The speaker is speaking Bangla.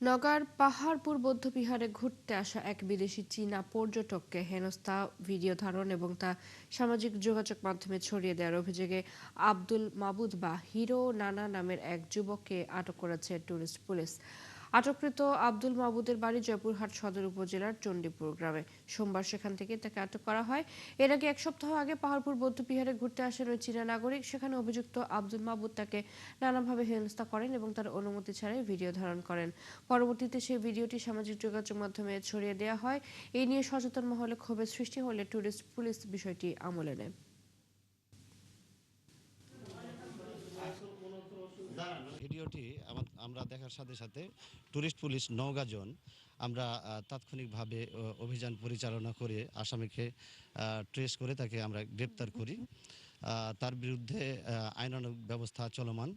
নওগাঁর পাহাড়পুর বৌদ্ধবিহারে ঘুরতে আসা এক বিদেশি চীনা পর্যটককে হেনস্থা, ভিডিও ধারণ এবং তা সামাজিক যোগাযোগ মাধ্যমে ছড়িয়ে দেওয়ার অভিযোগে আব্দুল মাবুদ বা হিরো নানা নামের এক যুবককে আটক করেছে টুরিস্ট পুলিশ। আটককৃত আব্দুল মাবুদের বাড়ি জয়পুরহাট সদর উপজেলার চণ্ডীপুর গ্রামে। সোমবার সেখান থেকে তাকে আটক করা হয়। এর আগে এক সপ্তাহ আগে পাহাড়পুর বৌদ্ধবিহারে ঘুরতে আসেন ওই চীনা নাগরিক। সেখানে অভিযুক্ত আব্দুল মাবুদ তাকে নানাভাবে হেনস্থা করেন এবং তার অনুমতি ছাড়াই ভিডিও ধারণ করেন। পরবর্তীতে সেই ভিডিওটি সামাজিক যোগাযোগ মাধ্যমে ছড়িয়ে দেওয়া হয়। এই নিয়ে সচেতন মহলে ক্ষোভের সৃষ্টি হলে টুরিস্ট পুলিশ বিষয়টি আমলে নেয়। ভিডিওটি আমরা দেখার সাথে সাথে টুরিস্ট পুলিশ নওগাঁ জোন আমরা তাৎক্ষণিকভাবে অভিযান পরিচালনা করে আসামিকে ট্রেস করে তাকে আমরা গ্রেপ্তার করি। তার বিরুদ্ধে আইনানুগ ব্যবস্থা চলমান।